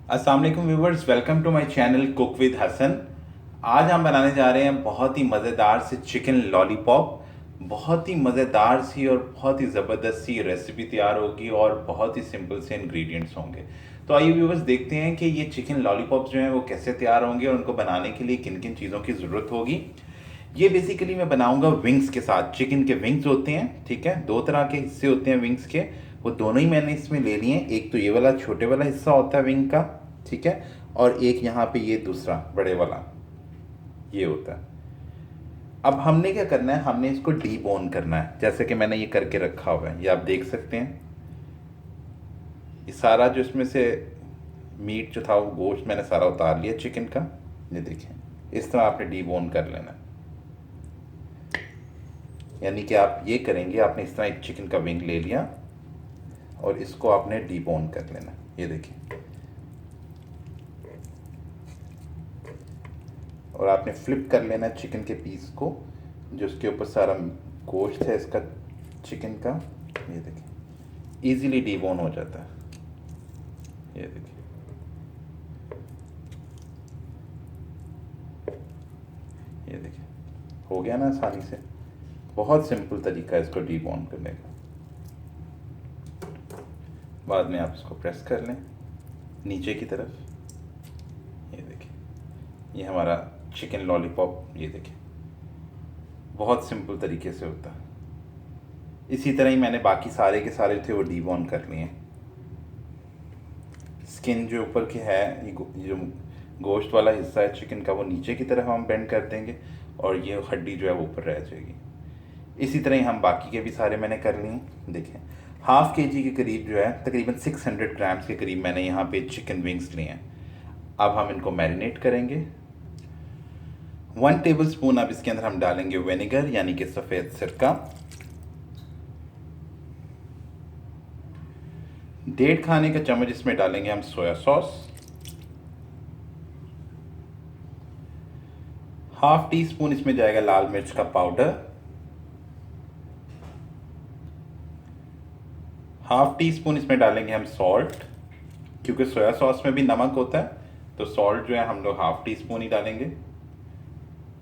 अस्सलाम वालेकुम viewers, welcome to my channel cook with Hasan. आज हम बनाने जा रहे हैं बहुत ही मज़ेदार सी चिकन लॉलीपॉप। बहुत ही मज़ेदार सी और बहुत ही ज़बरदस्त सी रेसिपी तैयार होगी और बहुत ही सिंपल से इंग्रेडिएंट्स होंगे। तो आइए व्यूवर्स देखते हैं कि ये चिकन लॉलीपॉप जो हैं वो कैसे तैयार होंगे और उनको बनाने के लिए किन किन चीज़ों की ज़रूरत होगी। ये बेसिकली मैं बनाऊंगा विंग्स के साथ। चिकन के विंग्स होते हैं, ठीक है, दो तरह के हिस्से होते हैं विंग्स के। वो दोनों ही मैंने इसमें ले लिए हैं। एक तो ये वाला छोटे वाला हिस्सा होता है विंग का, ठीक है, और एक यहाँ पे ये दूसरा बड़े वाला ये होता है। अब हमने क्या करना है, हमने इसको डीबोन करना है, जैसे कि मैंने ये करके रखा हुआ है, ये आप देख सकते हैं। ये सारा जो इसमें से मीट जो था वो गोश्त मैंने सारा उतार लिया चिकन का। ये देखें, इस तरह आपने डीबोन कर लेना है। यानी कि आप ये करेंगे, आपने इस तरह एक चिकन का विंग ले लिया और इसको आपने डीबोन कर लेना। ये देखिए, और आपने फ्लिप कर लेना चिकन के पीस को, जो उसके ऊपर सारा गोश्त है इसका चिकन का। ये देखिए, इजीली डीबोन हो जाता है। ये देखिए, ये देखिए, हो गया ना आसानी से। बहुत सिंपल तरीका है इसको डीबोन करने का। बाद में आप इसको प्रेस कर लें नीचे की तरफ। ये देखिए, ये हमारा चिकन लॉलीपॉप, ये देखिए, बहुत सिंपल तरीके से होता है। इसी तरह ही मैंने बाकी सारे के सारे थे वो डीबोन कर लिए। स्किन जो ऊपर की है, ये जो गोश्त वाला हिस्सा है चिकन का, वो नीचे की तरफ हम बेंड कर देंगे और ये हड्डी जो है वो ऊपर रह जाएगी। इसी तरह ही हम बाकी के भी सारे मैंने कर लिए। देखें, हाफ के जी के करीब जो है, तकरीबन 600 ग्राम्स के करीब मैंने यहाँ पे चिकन विंग्स लिए हैं। अब हम इनको मैरिनेट करेंगे। 1 टेबल स्पून अब इसके अंदर हम डालेंगे विनेगर, यानी कि सफ़ेद सिरका। 1.5 खाने का चम्मच इसमें डालेंगे हम soya sauce. Half tea spoon इसमें जाएगा लाल मिर्च का पाउडर। हाफ टी स्पून इसमें डालेंगे हम सॉल्ट, क्योंकि सोया सॉस में भी नमक होता है, तो सॉल्ट जो है हम लोग हाफ टी स्पून ही डालेंगे।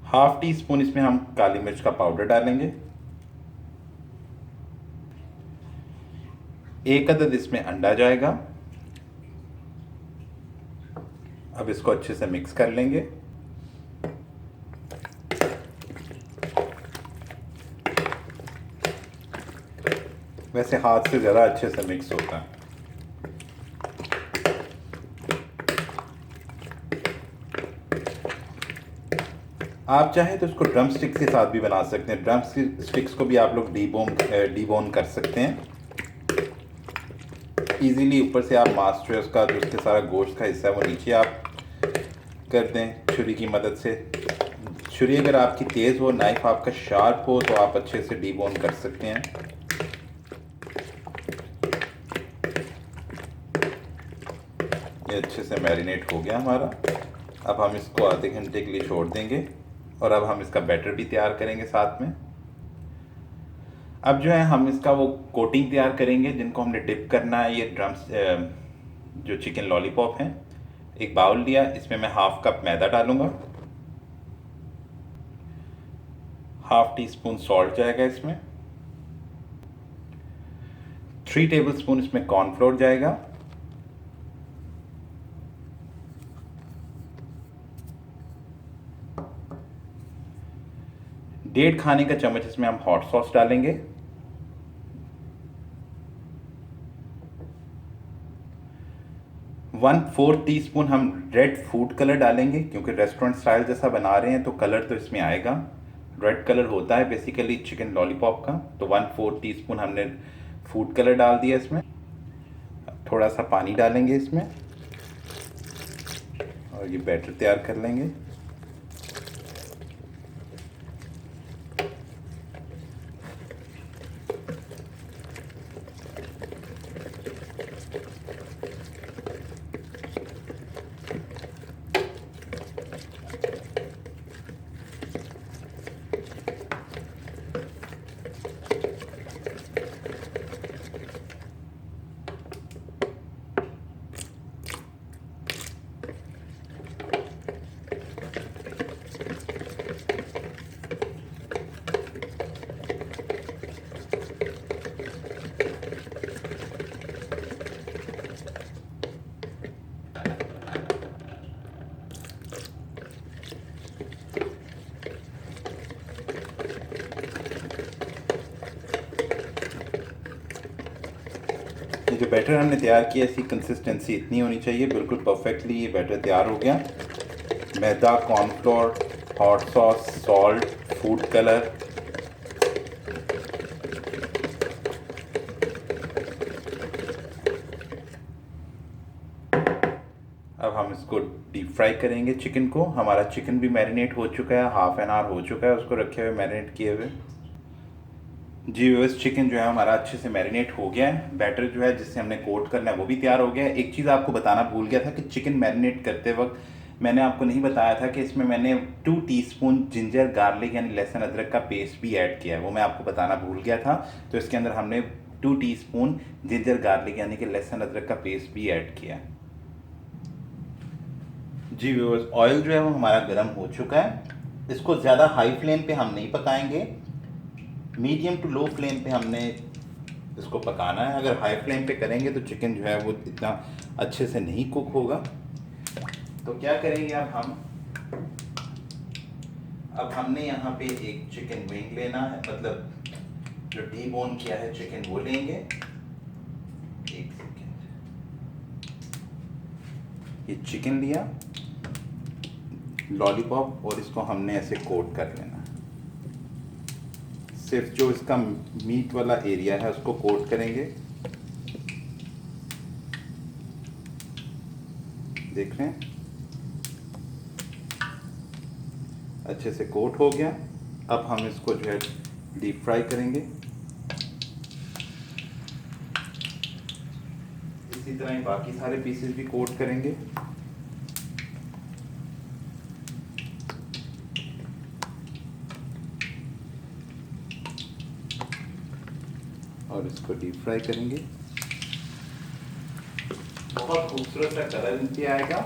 हाफ टी स्पून इसमें हम काली मिर्च का पाउडर डालेंगे। 1 अदद इसमें अंडा जाएगा। अब इसको अच्छे से मिक्स कर लेंगे। वैसे हाथ से ज़्यादा अच्छे से मिक्स होता है। आप चाहें तो इसको ड्रम स्टिक के साथ भी बना सकते हैं। ड्रम स्टिक्स को भी आप लोग डीबोन कर सकते हैं इजीली। ऊपर से आप मास जो है उसका, जो उसके सारा गोश्त का हिस्सा है वो नीचे आप कर दें छुरी की मदद से। छुरी अगर आपकी तेज़ हो, नाइफ आपका शार्प हो, तो आप अच्छे से डीबोन कर सकते हैं। ये अच्छे से मैरिनेट हो गया हमारा। अब हम इसको आधे घंटे के लिए छोड़ देंगे और अब हम इसका बैटर भी तैयार करेंगे साथ में। अब जो है हम इसका वो कोटिंग तैयार करेंगे जिनको हमने डिप करना है। ये ड्रम्स जो चिकन लॉलीपॉप हैं, एक बाउल लिया, इसमें मैं हाफ कप मैदा डालूंगा। हाफ टी स्पून सॉल्ट जाएगा इसमें। 3 टेबल स्पून इसमें कॉर्नफ्लोर जाएगा। डेढ़ खाने का चम्मच इसमें हम हॉट सॉस डालेंगे। वन फोर्थ टी स्पून हम रेड फूड कलर डालेंगे, क्योंकि रेस्टोरेंट स्टाइल जैसा बना रहे हैं तो कलर तो इसमें आएगा। रेड कलर होता है बेसिकली चिकन लॉलीपॉप का, तो 1/4 टी स्पून हमने फूड कलर डाल दिया इसमें। थोड़ा सा पानी डालेंगे इसमें और ये बैटर तैयार कर लेंगे। बैटर हमने तैयार किया इसकी कंसिस्टेंसी इतनी होनी चाहिए, बिल्कुल परफेक्टली ये बैटर तैयार हो गया। Maida, cornflour, hot sauce, salt, food colour, अब हम इसको डीप फ्राई करेंगे चिकन को। हमारा चिकन भी मैरिनेट हो चुका है, हाफ एन आवर हो चुका है उसको रखे हुए, मैरिनेट किए हुए। जी व्यूअर्स, चिकन जो है हमारा अच्छे से मैरिनेट हो गया है। बैटर जो है जिससे हमने कोट करना है वो भी तैयार हो गया है। एक चीज़ आपको बताना भूल गया था कि चिकन मैरिनेट करते वक्त मैंने आपको नहीं बताया था कि इसमें मैंने 2 टीस्पून जिंजर गार्लिक यानी लहसुन अदरक का पेस्ट भी ऐड किया है, वो मैं आपको बताना भूल गया था। तो इसके अंदर हमने 2 टीस्पून जिंजर गार्लिक यानी कि लहसुन अदरक का पेस्ट भी ऐड किया है। जी व्यूअर्स, ऑयल जो है वो हमारा गर्म हो चुका है। इसको ज़्यादा हाई फ्लेम पे हम नहीं पकाएंगे, मीडियम टू लो फ्लेम पे हमने इसको पकाना है। अगर हाई फ्लेम पे करेंगे तो चिकन जो है वो इतना अच्छे से नहीं कुक होगा। तो क्या करेंगे अब हमने यहाँ पे एक चिकन विंग लेना है, मतलब जो डी बोन किया है चिकन वो लेंगे। एक सेकेंड, ये चिकन लिया लॉलीपॉप और इसको हमने ऐसे कोट कर लेना। सिर्फ जो इसका मीट वाला एरिया है उसको कोट करेंगे। देख रहे हैं, अच्छे से कोट हो गया। अब हम इसको जो है डीप फ्राई करेंगे। इसी तरह ही बाकी सारे पीसेस भी कोट करेंगे। और इसको डीप फ्राई करेंगे। बहुत खूबसूरत सा कलर नीचे आएगा।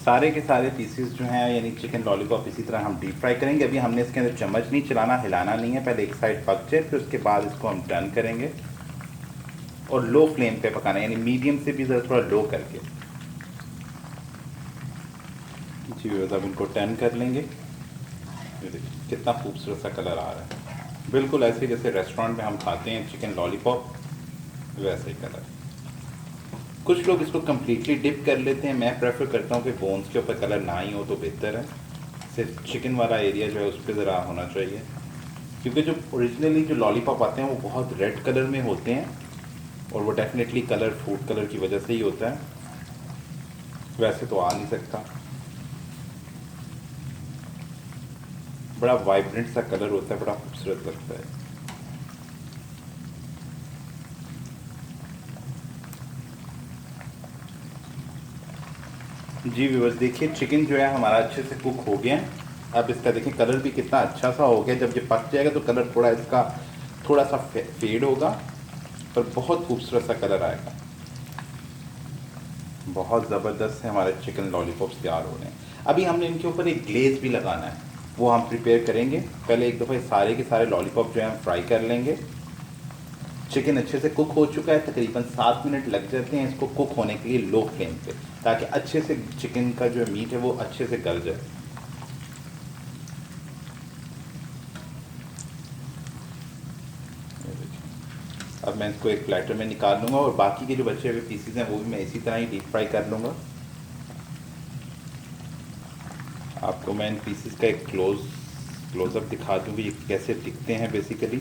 सारे के सारे पीसेस जो हैं यानी चिकन लॉलीपॉप इसी तरह हम डीप फ्राई करेंगे। अभी हमने इसके अंदर चम्मच नहीं चलाना, हिलाना नहीं है, पहले एक साइड पक जाए फिर उसके बाद इसको हम टर्न करेंगे और लो फ्लेम पे पकाना है, यानी मीडियम से भी ज़रा थोड़ा लो करके। जी अब इनको टर्न कर लेंगे। ये देखिए कितना खूबसूरत सा कलर आ रहा है, बिल्कुल ऐसे जैसे रेस्टोरेंट में हम खाते हैं चिकन लॉलीपॉप वैसे ही कलर। कुछ लोग इसको कम्प्लीटली डिप कर लेते हैं, मैं प्रेफर करता हूँ कि बोन्स के ऊपर कलर ना ही हो तो बेहतर है। सिर्फ चिकन वाला एरिया जो है उस पर ज़रा होना चाहिए, क्योंकि जो ओरिजिनली जो लॉलीपॉप आते हैं वो बहुत रेड कलर में होते हैं और वो डेफिनेटली कलर फूड कलर की वजह से ही होता है, वैसे तो आ नहीं सकता। बड़ा वाइब्रेंट सा कलर होता है, बड़ा खूबसूरत लगता है। जी व्यूअर्स, देखिए चिकन जो है हमारा अच्छे से कुक हो गया है। अब इसका देखिए कलर भी कितना अच्छा सा हो गया। जब ये पक जाएगा तो कलर थोड़ा इसका थोड़ा सा फेड होगा पर बहुत खूबसूरत सा कलर आएगा। बहुत ज़बरदस्त है हमारे चिकन लॉलीपॉप्स तैयार हो रहे हैं। अभी हमने इनके ऊपर एक ग्लेज़ भी लगाना है, वो हम प्रिपेयर करेंगे। पहले एक दफ़ा सारे के सारे लॉलीपॉप जो है हम फ्राई कर लेंगे। चिकन अच्छे से कुक हो चुका है, तकरीबन 7 मिनट लग जाते हैं इसको कुक होने के लिए लो फ्लेम पे, ताकि अच्छे से चिकन का जो मीट है वो अच्छे से गल जाए। अब मैं इसको एक प्लेटर में निकाल लूँगा और बाकी के जो बचे हुए पीसेस हैं वो भी मैं इसी तरह ही डीप फ्राई कर लूँगा। आपको मैं इन पीसेस का एक क्लोज़अप दिखा दूँ कि ये कैसे दिखते हैं बेसिकली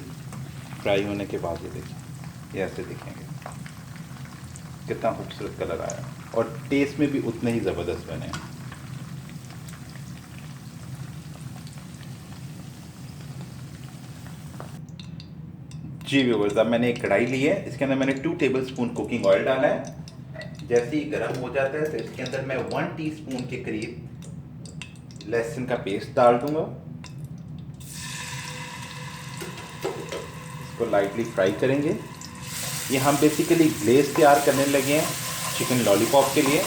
फ्राई होने के बाद। ये देखिए, ये ऐसे दिखेंगे, कितना खूबसूरत कलर आया और टेस्ट में भी उतने ही ज़बरदस्त बने। जी व्यूअर्स, अब मैंने एक कढ़ाई ली है, इसके अंदर मैंने 2 टेबलस्पून कुकिंग ऑयल डाला है। जैसे ही गर्म हो जाता है तो इसके अंदर मैं 1 टीस्पून के करीब लहसुन का पेस्ट डाल दूंगा। इसको लाइटली फ्राई करेंगे। ये हम बेसिकली ग्लेज तैयार करने लगे हैं चिकन लॉलीपॉप के लिए।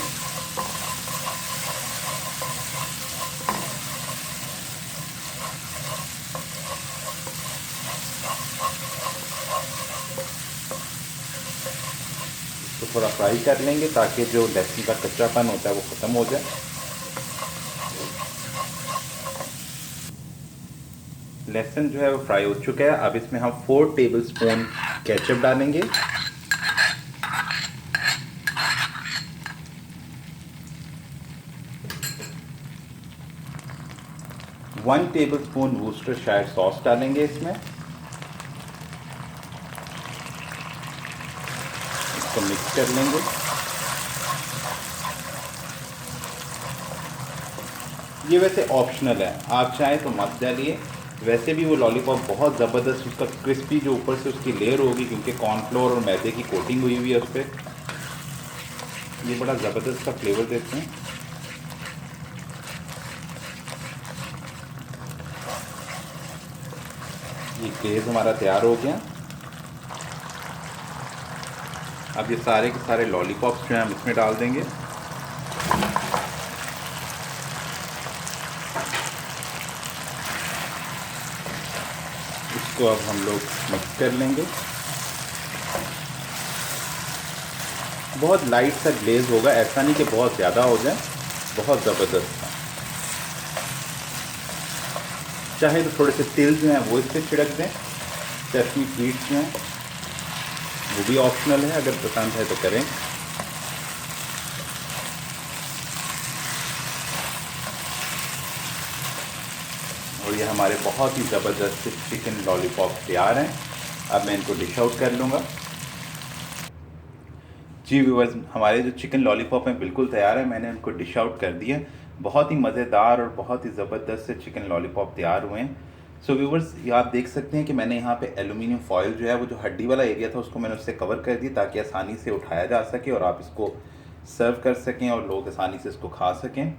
इसको थोड़ा फ्राई कर लेंगे ताकि जो लहसुन का कच्चापन होता है वो ख़त्म हो जाए। लहसुन जो है वो फ्राई हो चुका है। अब इसमें हम 4 टेबलस्पून केचप डालेंगे। 1 टेबलस्पून वूस्टरशायर सॉस डालेंगे इसमें। इसको मिक्स कर लेंगे। ये वैसे ऑप्शनल है, आप चाहें तो मत डालिए। वैसे भी वो लॉलीपॉप बहुत ज़बरदस्त, उसका क्रिस्पी जो ऊपर से उसकी लेयर होगी क्योंकि कॉर्नफ्लोर और मैदे की कोटिंग हुई हुई है उस पर, ये बड़ा ज़बरदस्त का फ्लेवर देते हैं। ये ग्लेज़ हमारा तैयार हो गया। अब ये सारे के सारे लॉलीपॉप्स जो हैं हम इसमें डाल देंगे। इसको अब हम लोग मिक्स कर लेंगे। बहुत लाइट सा ग्लेज होगा, ऐसा नहीं कि बहुत ज़्यादा हो जाए, बहुत ज़बरदस्त। चाहे तो थोड़े से तिल जो हैं वो इस पर छिड़क दें। सेसमी सीड्स जो हैं वो भी ऑप्शनल है, अगर पसंद है तो करें। और ये हमारे बहुत ही ज़बरदस्त चिकन लॉलीपॉप तैयार हैं। अब मैं इनको डिश आउट कर लूँगा। जी व्यूअर्स, हमारे जो चिकन लॉलीपॉप हैं बिल्कुल तैयार है। मैंने उनको डिश आउट कर दिया। बहुत ही मज़ेदार और बहुत ही ज़बरदस्त से चिकन लॉलीपॉप तैयार हुए हैं। सो व्यूअर्स, ये आप देख सकते हैं कि मैंने यहाँ पे एलुमिनियम फॉयल जो है वो जो हड्डी वाला एरिया था उसको मैंने उससे कवर कर दिया ताकि आसानी से उठाया जा सके और आप इसको सर्व कर सकें और लोग आसानी से इसको खा सकें।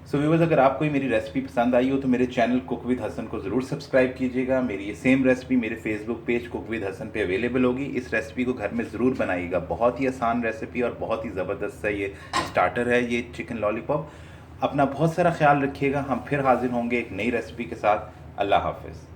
सो व्यूअर्स, अगर आपको मेरी रेसिपी पसंद आई हो तो मेरे चैनल कुक विद हसन को ज़रूर सब्सक्राइब कीजिएगा। मेरी ये सेम रेसिपी मेरे Facebook page cook with Hasan पे अवेलेबल होगी। इस रेसिपी को घर में ज़रूर बनाइएगा। बहुत ही आसान रेसिपी और बहुत ही ज़बरदस्त सा ये स्टार्टर है, ये चिकन लॉलीपॉप। अपना बहुत सारा ख्याल रखिएगा। हम फिर हाजिर होंगे एक नई रेसिपी के साथ। अल्लाह हाफ़िज़।